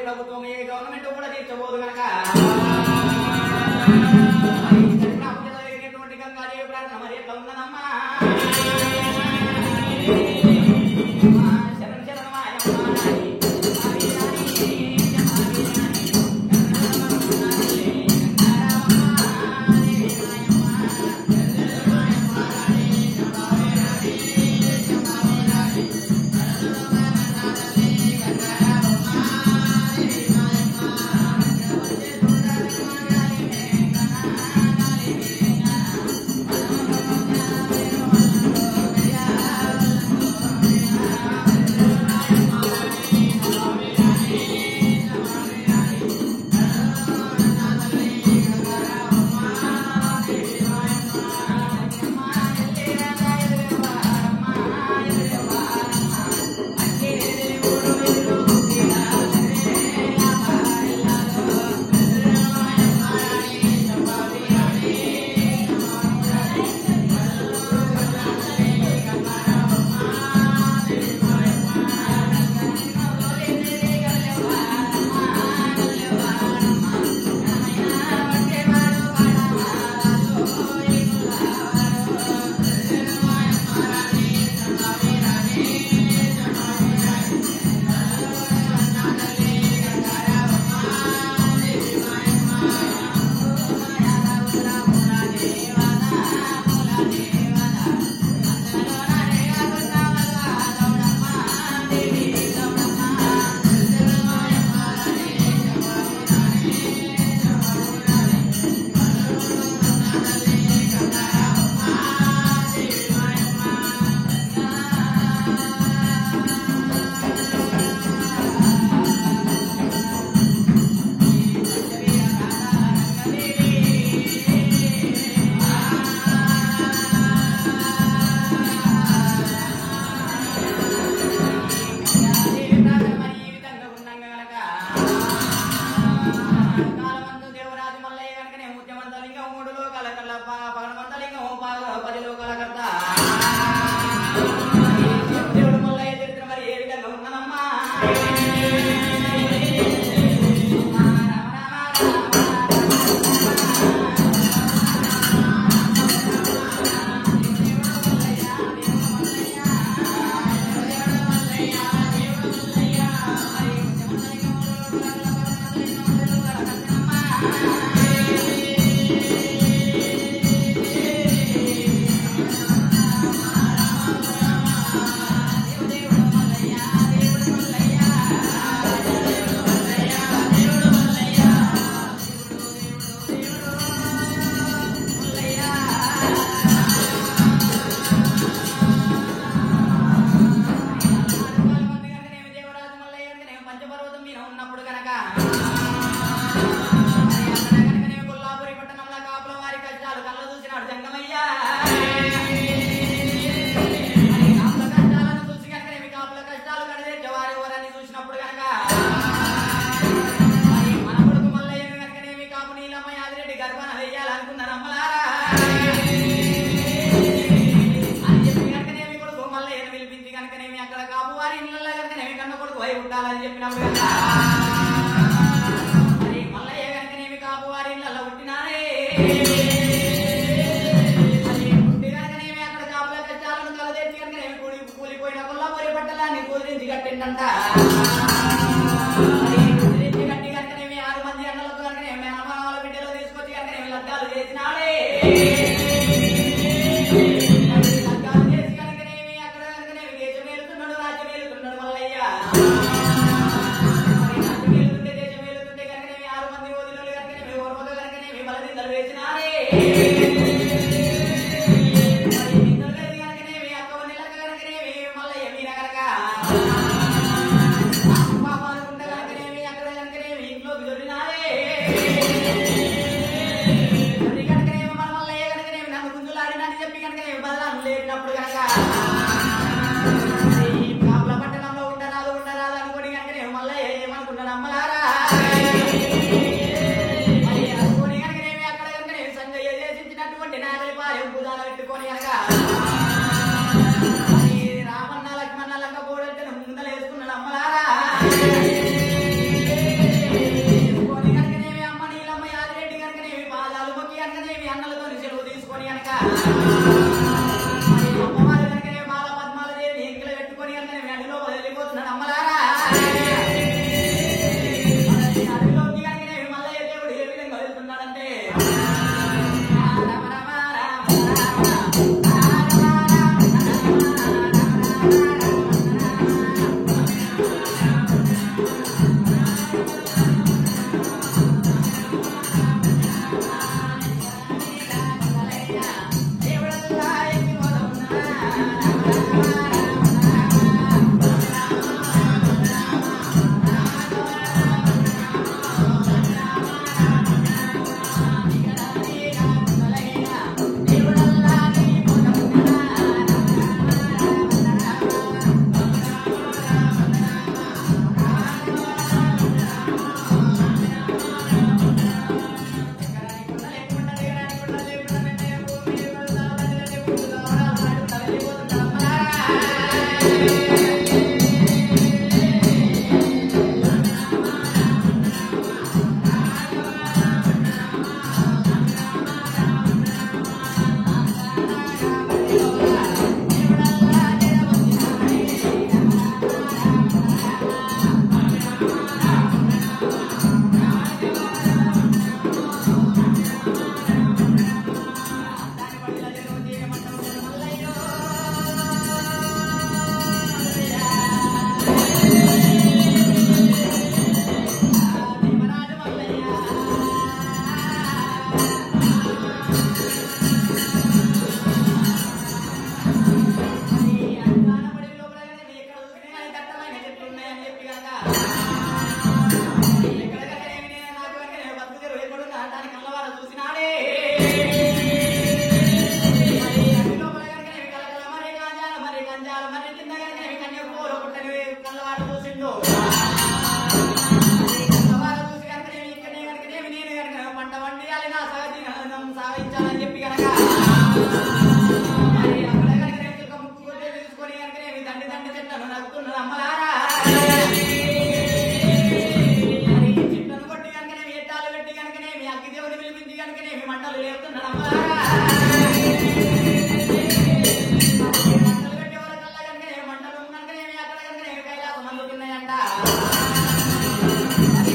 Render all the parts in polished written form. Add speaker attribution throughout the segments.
Speaker 1: ప్రభుత్వం ఏ గవర్నమెంట్ కూడా తీర్చబోదు కనుక గంగాదేవి ప్రార్థన మరి ఎట్లా ఉన్నదమ్మా శరణ్ శరణ్ గర్భన వెయ్యాలనుకున్నారు అమ్మలారా ఉండాలని చెప్పినప్పుడు కదా మరి మల్లయ్య కనుకనేమి కాపు వారి ఇళ్ళలో పుట్టినారే మరి పుట్టి కనుకనేమి అక్కడ కాపుల కష్టాలను తలదెచ్చి కనుకనేమి కూలిపోయిన కొల్లాపూరి పట్టలాన్ని కుదిరించి కట్టిండంట కుదిరించి కట్టి కనుకనేమి 6 మంది అన్నలకు కనుకనేమి మేనమామల బిడ్డలు తీసుకొచ్చి కనుకనేమి లగ్గాలు చేసినాడే రామన్న లక్ష్మణ లంక పోడంటే ముందలు వేసుకున్నాడు అమ్మలారా తీసుకొని కనుకనేవి అమ్మ నీలమ్మ యాదిరెడ్డి కనుకనేవి పాదాలు మొక్కి కనుకనేవి అన్నలతో చెరువు తీసుకొని కనుక అమ్మవారు కనుకనే బాల పద్మాల దేవి ఎంకిలో పెట్టుకొని కనుకనేవి అడిలో వెళ్ళిపోతున్నాడు అమ్మలారా అడిలోకి కనుకనేవి మల్లయ్య దేవుడు ఏ విధంగా వెళ్తున్నాడంటే సాగించాలని చెప్పి కనుక తీసుకొని కనుక తండ్రి తండ్రి చెట్లను నడుపుతున్నారు అమ్మలారా చెట్లను కొట్టి కనుకనేమి ఎట్టాలు పెట్టి కనుకనేమి అగ్గి దేవుని పిలిపించి కనుకనేమి మంటలు లేపుతున్నారు అమ్మలారా మంటలు పెట్టే వరకల్లా కనుకనేమి మంటలు కనుకనేమి అక్కడ కనుకనేమి కైలాసం అందుతున్నాయంట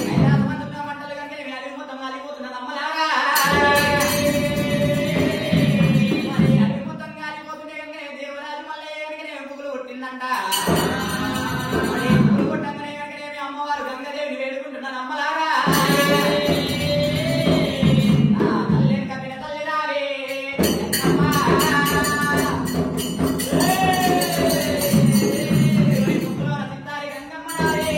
Speaker 1: కైలాసం అందుతున్న మంటలు కనుకనేమి అది మొత్తం కాలిపోతున్నారు అమ్మలారా అమ్మవారు గంగదేవిని వేడుకుంటున్నాను అమ్మలారా కపిల తల్లి రావే సిద్ధారి గంగమ్మ రావే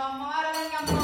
Speaker 1: అమ్మవారు గంగమ్మ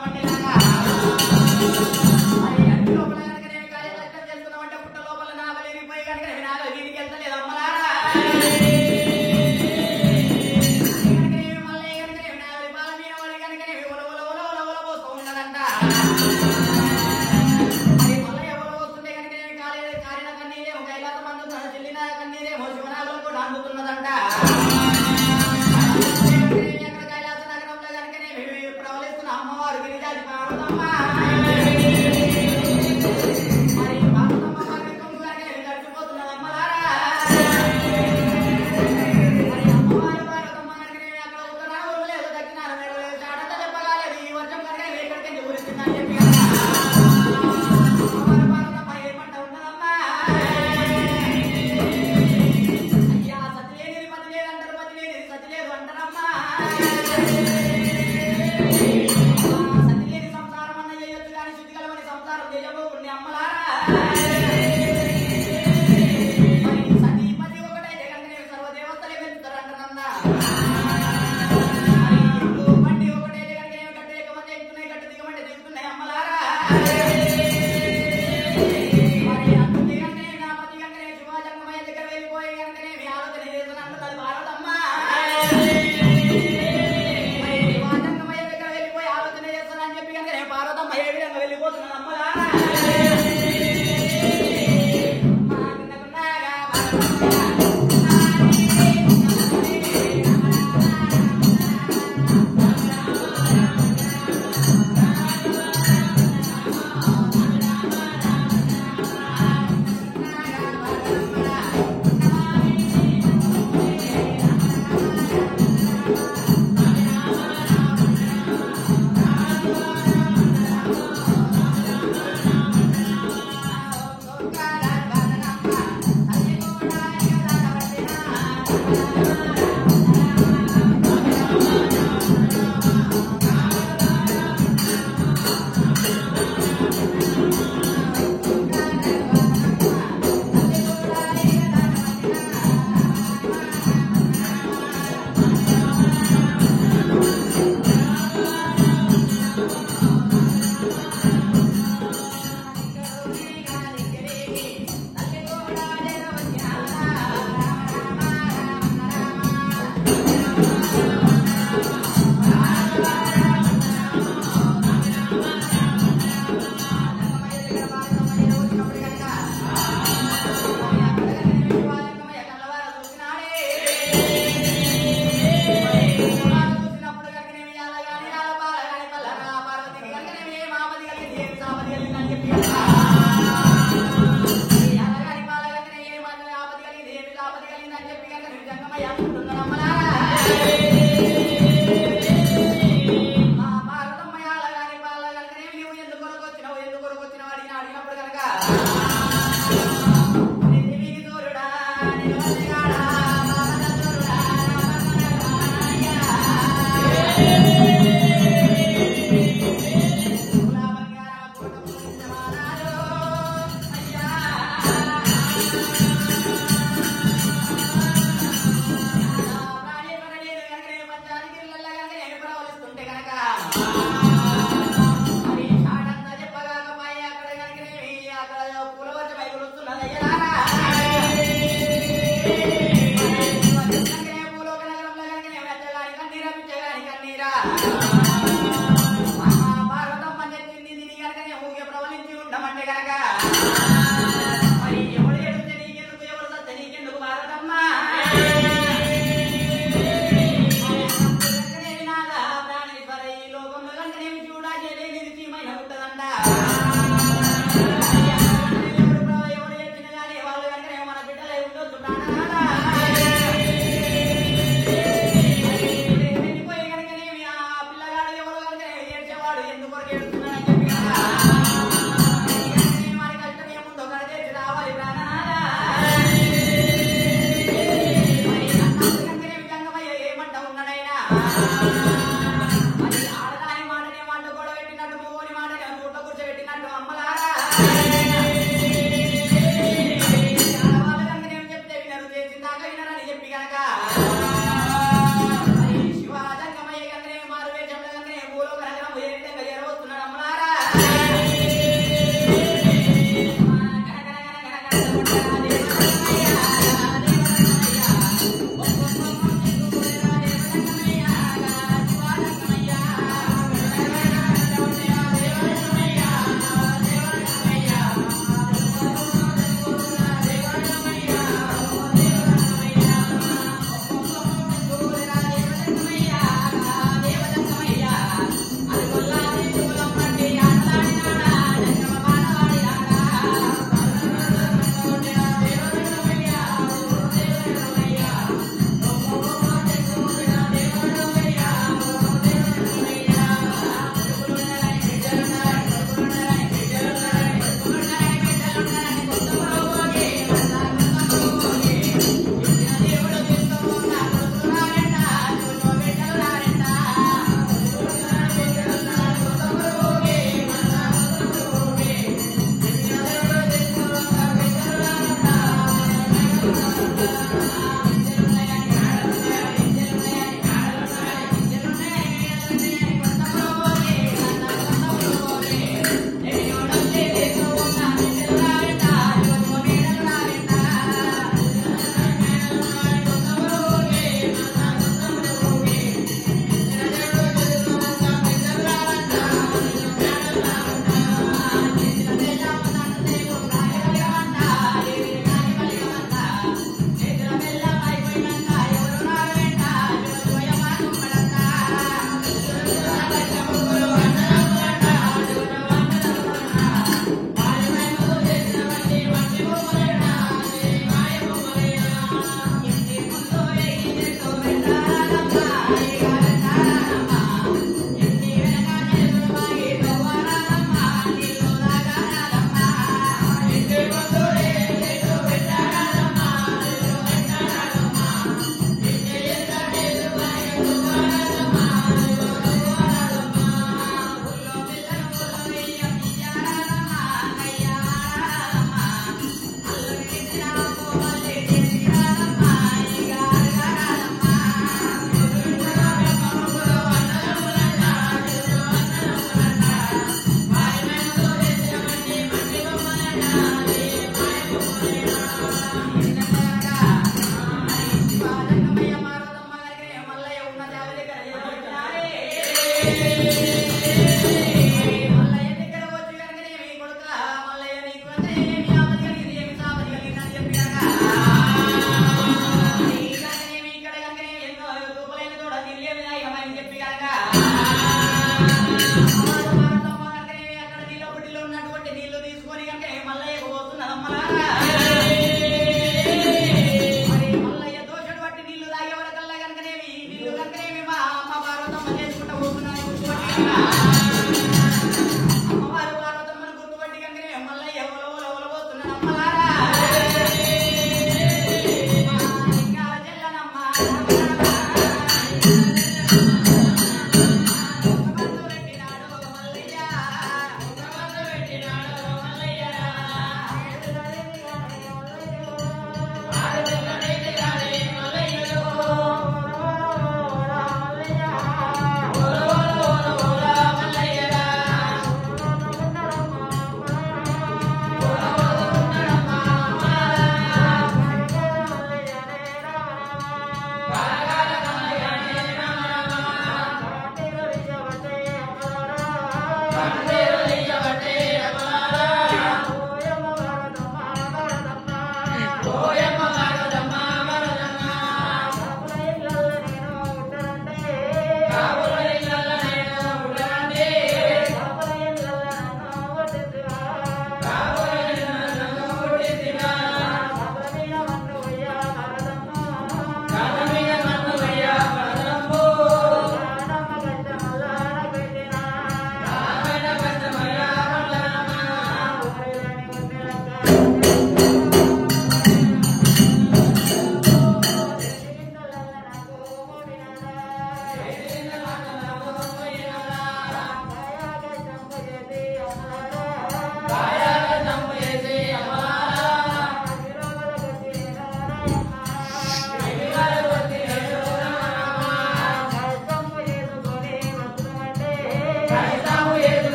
Speaker 1: చేసుకున్నామంటే కనుక మరి అన్ని లోపల కనుక కాయ కష్టం చేసుకున్నామంటే పుట్ట లోపల నాగలు ఎరిగిపోయి కనుక నాగలు వీడికి వెళ్తలేదు అమ్మలారా మళ్ళీ కనుక నాగలి బాల మీద వాడి కనుక ఉల ఉల ఉల ఉల ఉల పోస్తూ ఉన్నదంట మరి మళ్ళీ ఎవరు వస్తుంటే కనుక కాలిన కన్నీరేమో కైలాస మందు చెల్లిన కన్నీరేమో శివనాగలు కూడా అందుతున్నదంట కైలాస నగరంలో కనుక ప్రవలిస్తున్న అమ్మవారు గిరిజాతి పార్వతమ్మ మరి పార్వతమ్మ వారి కొంగు కనుక గడిచిపోతున్నది అమ్మలారా మరి అమ్మవారు పార్వతమ్మ కనుక అక్కడ ఉత్తరాన ఉరవలేదు దక్షిణాన మెడలేదు చాటంతా చెప్పగాలేదు ఈ వర్షం కనుక ఎక్కడికి గురించిందని చెప్పి అమ్మవారు పార్వతమ్మ ఏమంట ఉన్నదమ్మా అయ్యా సతి లేనిది పతి లేదు అంటారు పతి లేనిది సతి లేదు అంటారమ్మా సతి లేని సంసారం అన్న చేయొచ్చు కానీ శుద్ధి కలవని సంసారం చేయబోకుండి అమ్మలారా మరి సతీ పతి ఒకటైతే కనుక సర్వదేవతలే పెంచుతారంటారన్నా మరి ఇల్లు బండి ఒకటైతే కనుక గట్టు ఎక్కమంటే ఎక్కుతున్నాయి గట్టు దిగమంటే దిగుతున్నాయి అమ్మలారా మరి అందుకే కనుక నా పతి కనుక శివాజంగమయ్య దగ్గర వెళ్ళిపోయి కనుక మీ ఆలోచన చేస్తున్నట్టు భారతమ్మ మరి శివాజంగమయ్య దగ్గర వెళ్ళిపోయి ఆలోచన చేస్తానని చెప్పి కనుక భారతమ్మ ఏ విధంగా వెళ్ళిపోతున్నాను అమ్మలారా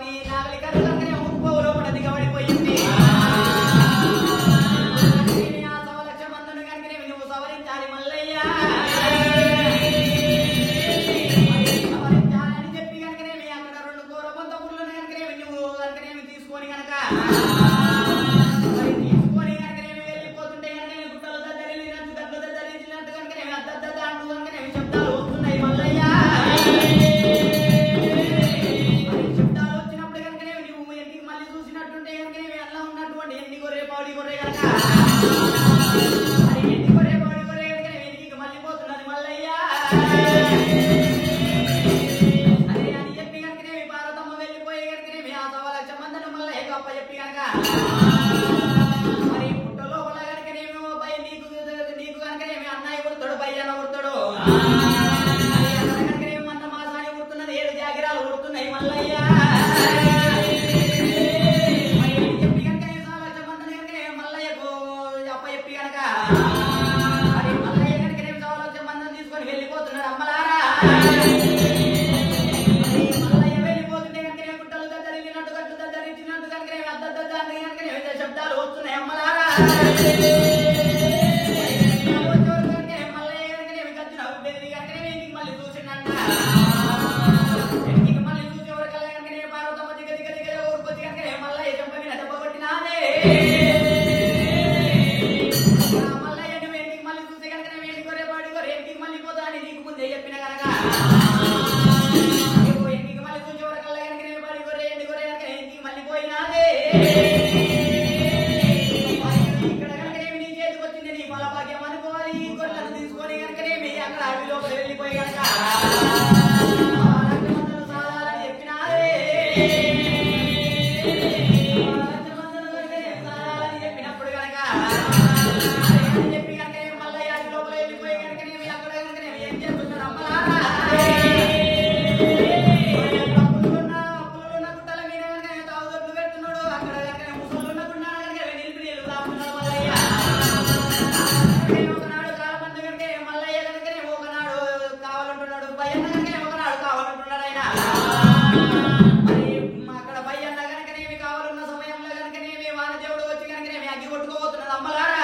Speaker 1: నీ నాగలి కర్ర కనుకనే ముప్పు లోపల దిగబడిపోయింది ఆ సవలక్ష మందుని కనుకనే నువ్వు సవరించాలి మల్లయ్య సవరించాలని చెప్పి కనుకనేమి అక్కడ 2 కూర కొంత పుల్లని కనుకనేమి నువ్వు కనుకనేమి తీసుకొని కనుక తీసుకొని కనుకనేమి వెళ్ళిపోతుంటే కనుకనేమి గుట్టలు దద్దరిల్లినట్టు గడ్డలు దద్దరిల్లినట్టు కనుకనేమి అద్దద్ద అంటూ కనుకనేమి శబ్దాలు వస్తున్నాయి మల్లయ్య శబ్దాలు వచ్చినప్పుడు కనుకనేమి నువ్వు ఇంటికి మళ్ళీ చూసినట్టుంటే కనుకనేమి అలా ఉన్నటువంటి ఎండి గొర్రె పాడి గొర్రె కనుక ఎండి గొర్రె పాడి గొర్రె కనుకనేమి ఇంటికి మళ్ళీ పోతున్నది మల్లయ్య అదే అని చెప్పి కనుకనేమి భారతమ్మ వెళ్ళిపోయి కనుకనేమి ఆ సవలక్ష మందను మల్లయ్య గొప్ప చెప్పి కనుక మరి పుట్ట లోపల కనుకనేమి భయ నీకు కనుకనేమి అన్నయ్య కొడుతాడు భయ్యన్న కొడుతాడు కనుకనేమి మంద మాసాన్ని కొడుతున్నది 7 జాగిరాలు కొడుతున్నాయి మల్లయ్య చెప్పి కనుకనేమి సవలక్ష మందని కనుకనేమి మల్లయ్యకు అప్ప చెప్పి కనుక మరి మల్లయ్య కనుకనేమి సవలక్ష మందని తీసుకొని వెళ్ళిపోతున్నాడు అమ్మలారా మల్లయ్య వెళ్ళిపోతుంటే కనుకనేమి గుట్టలు దద్దరిల్లినట్టు గట్టు దద్దరించినట్టు కనుకనేమి అద్దద్ద అని కనుకనేమి శబ్దాలు వస్తున్నాయి అమ్మలారా మల్లయ్య కనుకనేమి గచ్చిన బెదిరి కనుకనేమి ఇంటికి మళ్ళీ చూసిండంట ఇంటికి మళ్ళీ చూసి ఎవరికల్లా కనుకనేమి పార్వతమ్మ దిగ ఊరుకొచ్చి కనుకనేమి మల్లయ్య చెంప మీద దెబ్బ కొట్టినాదే మల్లయ్య నువ్వు ఇంటికి మళ్ళీ చూసి కనుకనేమి ఇంటికి కొరే పాడి కొరే ఇంటికి మళ్ళీ పోతా అని నీకు ముందే చెప్పిన కనుక ఇంటికి మళ్ళీ చూసి ఎవరికల్లా కనుకనేమి పాడి కొరే ఎండి కొరే కనుకనేమి ఇంటికి మళ్ళీ పోయినాదే ఇక్కడ కనుకనేమి నీ చేతికి వచ్చింది నీ ఫలభాగ్యం అనుకోవాలి ఈ గొర్రెలను తీసుకొని కనుకనేమి అక్కడ అడవి లోపల వెళ్ళిపోయి కనుక లక్షమందను సాధాలని చెప్పినారే లక్షమందను సాధాలని చెప్పినప్పుడు కనుక అని చెప్పి కనుకనేమి మల్లయ్య అడవి లోపల వెళ్ళిపోయి కనుకనేమి అక్కడ కనుకనేమి ఏం చేస్తున్నారు అమ్మలారా అప్పులున్న గుట్టల మీద కనుకనేమి తాగుదొడ్లు పెడుతున్నాడు అక్కడ కనుకనేమి ముసలున్న గుండా కనుకనేమి నిలిపి నీళ్ళు తాగుతున్నాడు మల్లయ్య ఒకనాడు కాలమంది కంటే మల్లయ్య కనుకనేమి ఒకనాడు కావాలంటున్నాడు భయ్యన్న కనుకనేమి ఒకనాడు కావాలంటున్నాడు ఆయన మరి అక్కడ భయ్యన్న కనుకనేమి కావాలన్న సమయంలో కనుకనేమి వానదేవుడు వచ్చి కనుకనేమి అగ్గి కొట్టుకోబోతున్నది అమ్మలారా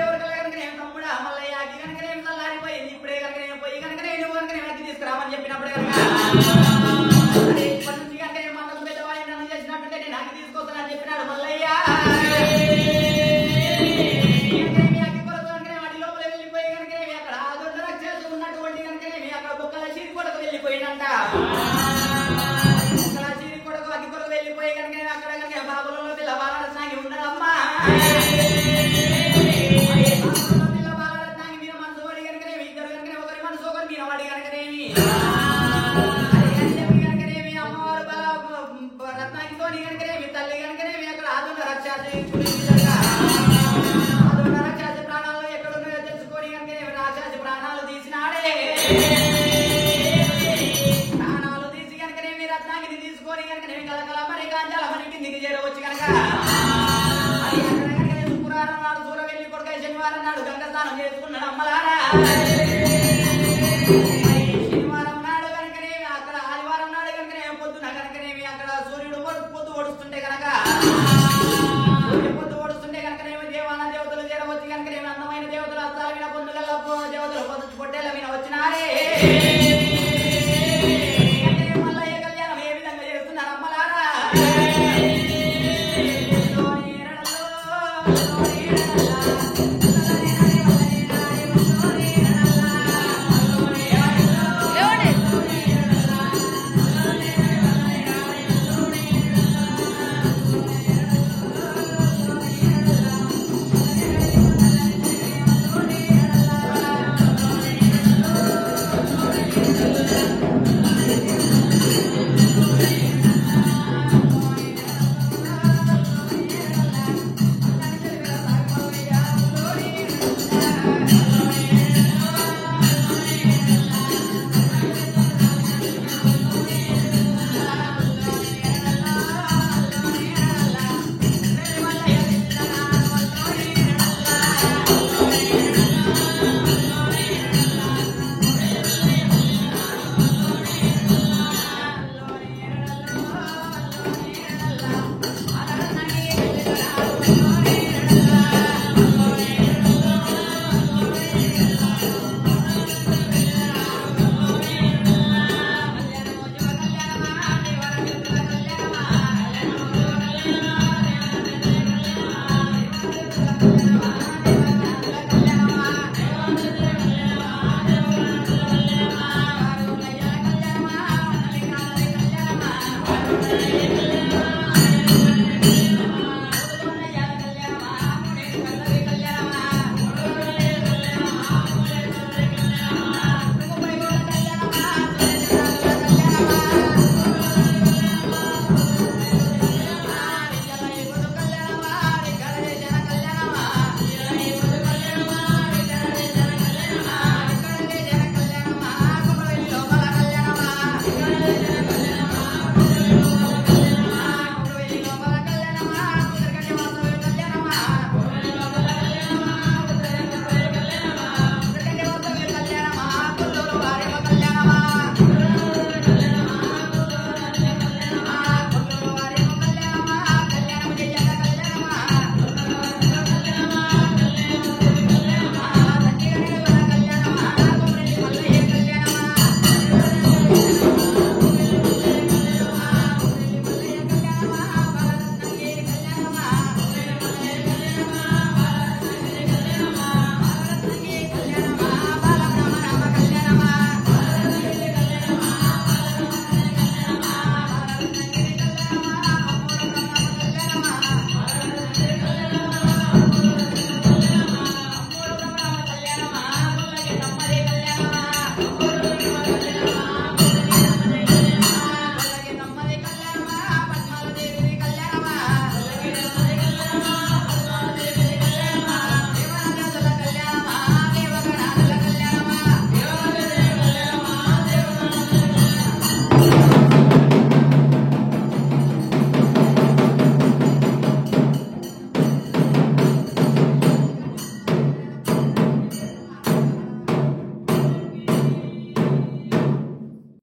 Speaker 1: ఎవరికల్లా కనుకనేమి తమ్ముడా మల్లయ్య అగ్గి కనుకనేమి చల్లారిపోయింది ఇప్పుడే కనుకనేమి పోయి కనుకనేమి నువ్వు కనుకనేమి అగ్గి తీసుకురామని చెప్పినప్పుడు కనుక అరే ఇప్పటి నుంచి కనుకనేమి మనకు పెద్దవాడి నన్ను చేసినట్టుంటే నేను అగ్గి తీసుకొస్తానని చెప్పినాడు మల్లయ్య కనుకనేమి అగ్గి కొరకు కనుకనేమి అడి లోపల వెళ్ళిపోయి కనుకనేమి అక్కడ ఆ దొడ్డ రక్షసు ఉన్నటువంటి కనుకనేమి అక్కడ బొక్కల చీరి కొరకు వెళ్ళిపోయిందంట బొక్కల చీరి కొరకు అగ్గి కొరకు వెళ్ళిపోయి కనుకనేమి అక్కడ కనుక బాబులలో పిల్ల బాలరత్నాంగి ఉన్నదమ్మా పిల్ల బాలరత్నాంగి మీద మనసు పడి కనుకనేమి ఇద్దరు కనుకనేమి ఒకరి మనసు ఒకరి మీద పడి కనుకనేమి కనుకనేమి అమ్మవారు రత్నాంగితోని కనుకనేమి తల్లి కనుకనేమి అక్కడ ఆదున్న రక్షాసి ఆదున్న రక్షాసి ప్రాణాలు ఎక్కడున్నాయో తెలుసుకొని కనుకనేమి రాక్షసి ప్రాణాలు తీసినాడే ప్రాణాలు తీసి కనుకనేమి రత్నాంగిని తీసుకొని కనుకనేమి కలకల మరి కాంచాల మరి కిందికి చేరవచ్చు కనుక అది అక్కడ కనుకనేమి శుక్రవారం నాడు సూర వెళ్ళి కొడుక శనివారం నాడు గంగ స్నానం చేసుకున్నాడు అమ్మలారా